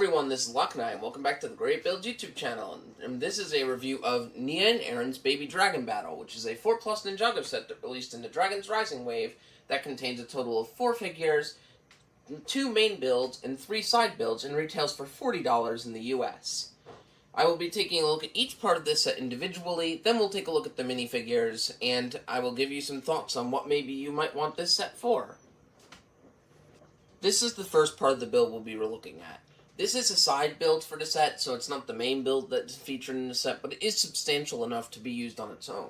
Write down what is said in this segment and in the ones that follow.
everyone, this is Nya, and welcome back to the Great Build YouTube channel, and this is a review of Nya and Arin's Baby Dragon Battle, which is a 4+ Ninjago set that released in the Dragon's Rising wave that contains a total of 4 figures, 2 main builds, and 3 side builds, and retails for $40 in the US. I will be taking a look at each part of this set individually, then we'll take a look at the minifigures, and I will give you some thoughts on what maybe you might want this set for. This is the first part of the build we'll be looking at. This is a side build for the set, so it's not the main build that's featured in the set, but it is substantial enough to be used on its own.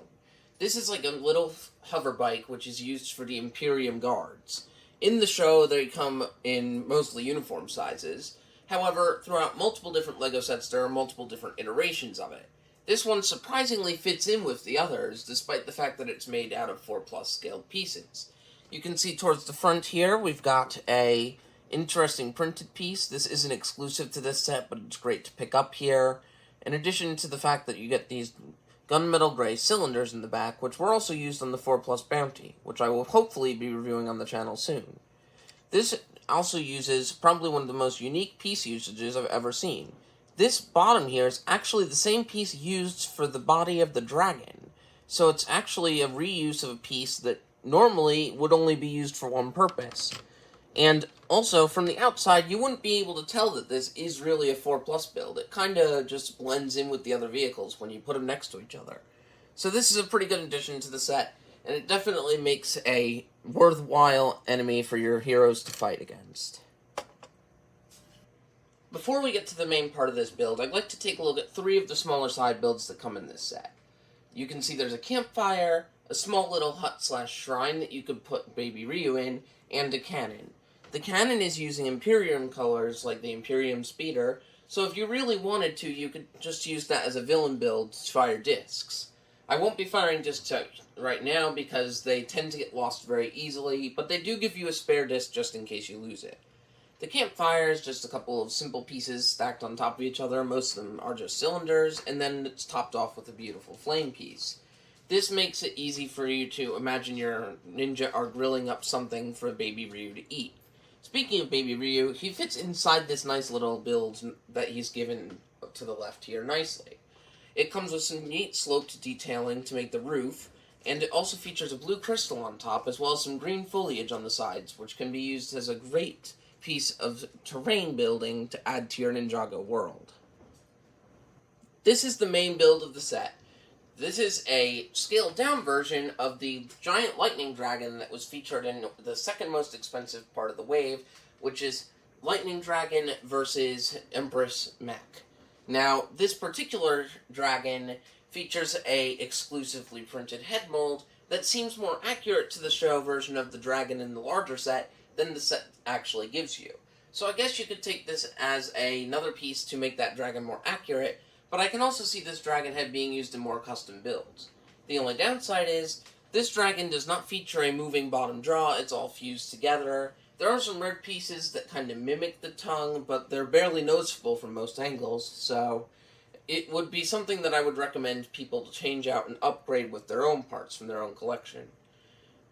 This is like a little hover bike, which is used for the Imperium guards. In the show, they come in mostly uniform sizes. However, throughout multiple different LEGO sets, there are multiple different iterations of it. This one surprisingly fits in with the others, despite the fact that it's made out of 4+ scaled pieces. You can see towards the front here, we've got a interesting printed piece. This isn't exclusive to this set, but it's great to pick up here. In addition to the fact that you get these gunmetal gray cylinders in the back, which were also used on the 4+ Bounty, which I will hopefully be reviewing on the channel soon. This also uses probably one of the most unique piece usages I've ever seen. This bottom here is actually the same piece used for the body of the dragon. So it's actually a reuse of a piece that normally would only be used for one purpose. And also, from the outside, you wouldn't be able to tell that this is really a 4+ build. It kind of just blends in with the other vehicles when you put them next to each other. So this is a pretty good addition to the set, and it definitely makes a worthwhile enemy for your heroes to fight against. Before we get to the main part of this build, I'd like to take a look at 3 of the smaller side builds that come in this set. You can see there's a campfire, a small little hut/shrine that you could put Baby Ryu in, and a cannon. The cannon is using Imperium colors like the Imperium Speeder, so if you really wanted to, you could just use that as a villain build to fire discs. I won't be firing discs out right now because they tend to get lost very easily, but they do give you a spare disc just in case you lose it. The campfire is just a couple of simple pieces stacked on top of each other. Most of them are just cylinders, and then it's topped off with a beautiful flame piece. This makes it easy for you to imagine your ninja are grilling up something for Baby Ryu to eat. Speaking of Baby Ryu, he fits inside this nice little build that he's given to the left here nicely. It comes with some neat sloped detailing to make the roof, and it also features a blue crystal on top, as well as some green foliage on the sides, which can be used as a great piece of terrain building to add to your Ninjago world. This is the main build of the set. This is a scaled-down version of the giant lightning dragon that was featured in the second most expensive part of the wave, which is Lightning Dragon versus Empress Mech. Now, this particular dragon features a exclusively printed head mold that seems more accurate to the show version of the dragon in the larger set than the set actually gives you. So I guess you could take this as another piece to make that dragon more accurate, but I can also see this dragon head being used in more custom builds. The only downside is, this dragon does not feature a moving bottom jaw, it's all fused together. There are some red pieces that kind of mimic the tongue, but they're barely noticeable from most angles, so it would be something that I would recommend people to change out and upgrade with their own parts from their own collection.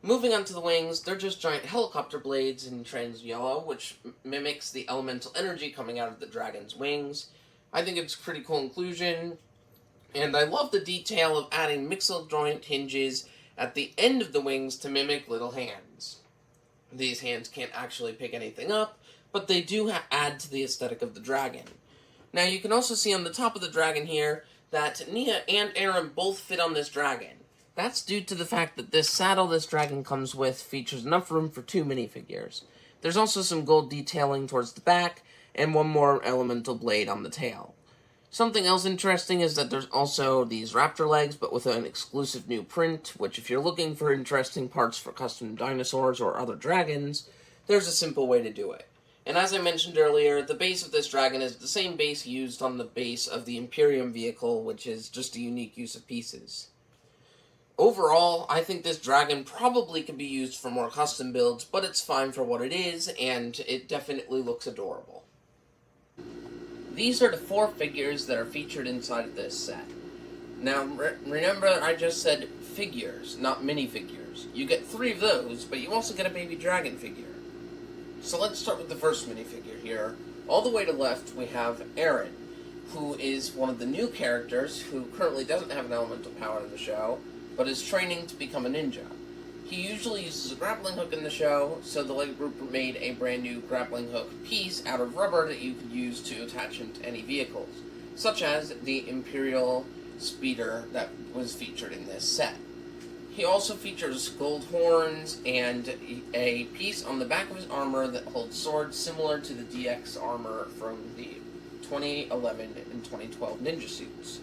Moving on to the wings, they're just giant helicopter blades in trans yellow, which mimics the elemental energy coming out of the dragon's wings. I think it's a pretty cool inclusion, and I love the detail of adding mixel joint hinges at the end of the wings to mimic little hands. These hands can't actually pick anything up, but they do add to the aesthetic of the dragon. Now you can also see on the top of the dragon here that Nya and Arin both fit on this dragon. That's due to the fact that this saddle this dragon comes with features enough room for 2 minifigures. There's also some gold detailing towards the back, and one more elemental blade on the tail. Something else interesting is that there's also these raptor legs, but with an exclusive new print, which if you're looking for interesting parts for custom dinosaurs or other dragons, there's a simple way to do it. And as I mentioned earlier, the base of this dragon is the same base used on the base of the Imperium vehicle, which is just a unique use of pieces. Overall, I think this dragon probably could be used for more custom builds, but it's fine for what it is, and it definitely looks adorable. These are the 4 figures that are featured inside of this set. Now, remember I just said figures, not minifigures. You get 3 of those, but you also get a baby dragon figure. So let's start with the first minifigure here, All the way to the left, we have Arin, who is one of the new characters who currently doesn't have an elemental power in the show, but is training to become a ninja. He usually uses a grappling hook in the show, so the LEGO group made a brand new grappling hook piece out of rubber that you could use to attach him to any vehicles, such as the Imperial speeder that was featured in this set. He also features gold horns and a piece on the back of his armor that holds swords similar to the DX armor from the 2011 and 2012 ninja suits.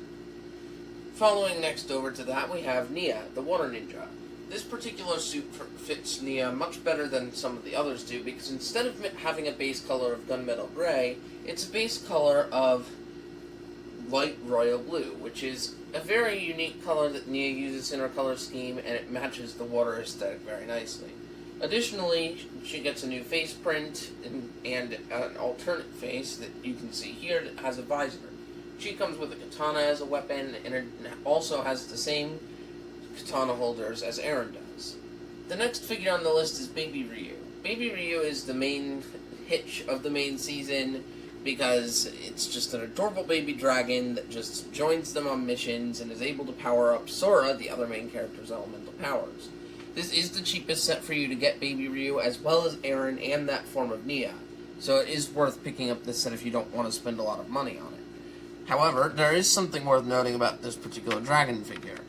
Following next over to that, we have Nya, the water ninja. This particular suit fits Nya much better than some of the others do, because instead of having a base color of gunmetal gray, it's a base color of light royal blue, which is a very unique color that Nya uses in her color scheme, and it matches the water aesthetic very nicely. Additionally, she gets a new face print and an alternate face that you can see here that has a visor. She comes with a katana as a weapon, and it also has the same katana holders as Arin does. The next figure on the list is Baby Ryu. Baby Ryu is the main hitch of the main season, because it's just an adorable baby dragon that just joins them on missions and is able to power up Sora, the other main character's elemental powers. This is the cheapest set for you to get Baby Ryu, as well as Arin and that form of Nya, so it is worth picking up this set if you don't want to spend a lot of money on it. However, there is something worth noting about this particular dragon figure.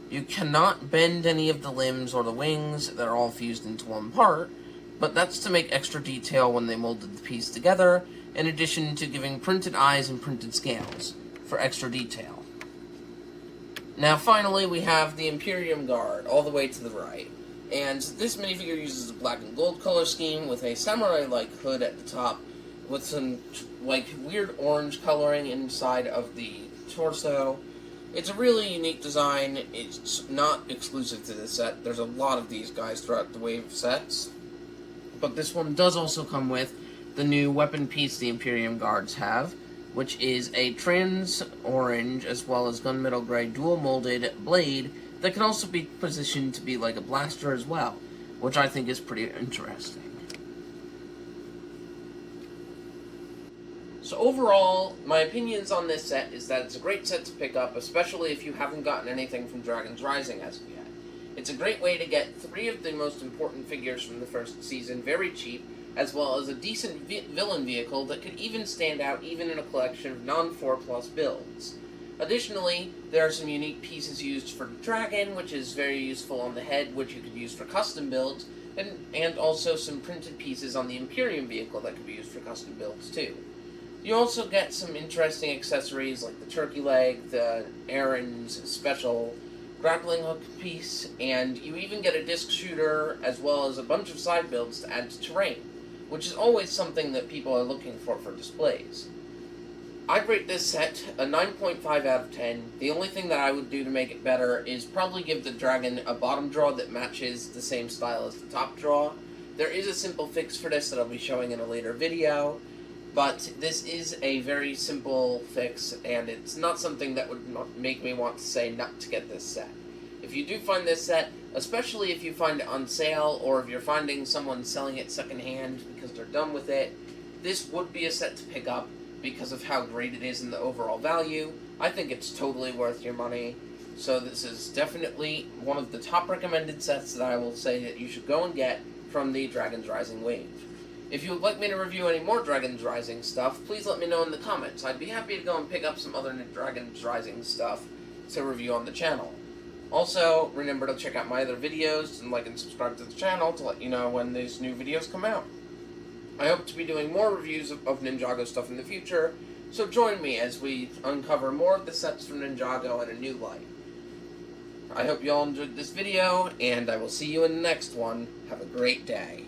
You cannot bend any of the limbs or the wings, they're all fused into one part, but that's to make extra detail when they molded the piece together, in addition to giving printed eyes and printed scales for extra detail. Now finally, we have the Imperium Guard, all the way to the right. And this minifigure uses a black and gold color scheme with a samurai-like hood at the top, with some weird orange coloring inside of the torso. It's a really unique design. It's not exclusive to this set. There's a lot of these guys throughout the wave of sets. But this one does also come with the new weapon piece the Imperium Guards have, which is a trans-orange as well as gunmetal gray dual-molded blade that can also be positioned to be like a blaster as well, which I think is pretty interesting. So overall, my opinions on this set is that it's a great set to pick up, especially if you haven't gotten anything from Dragon's Rising as of yet. It's a great way to get 3 of the most important figures from the first season very cheap, as well as a decent villain vehicle that could even stand out even in a collection of non-4+ builds. Additionally, there are some unique pieces used for the dragon, which is very useful on the head, which you could use for custom builds, and also some printed pieces on the Imperium vehicle that could be used for custom builds too. You also get some interesting accessories like the turkey leg, the Arin's special grappling hook piece, and you even get a disc shooter as well as a bunch of side builds to add to terrain, which is always something that people are looking for displays. I'd rate this set a 9.5 out of 10. The only thing that I would do to make it better is probably give the dragon a bottom draw that matches the same style as the top draw. There is a simple fix for this that I'll be showing in a later video, but this is a very simple fix, and it's not something that would make me want to say not to get this set. If you do find this set, especially if you find it on sale, or if you're finding someone selling it secondhand because they're done with it, this would be a set to pick up because of how great it is in the overall value. I think it's totally worth your money, so this is definitely one of the top recommended sets that I will say that you should go and get from the Dragon's Rising wave. If you would like me to review any more Dragon's Rising stuff, please let me know in the comments. I'd be happy to go and pick up some other Dragon's Rising stuff to review on the channel. Also, remember to check out my other videos and like and subscribe to the channel to let you know when these new videos come out. I hope to be doing more reviews of Ninjago stuff in the future, so join me as we uncover more of the sets from Ninjago in a new light. I hope you all enjoyed this video, and I will see you in the next one. Have a great day.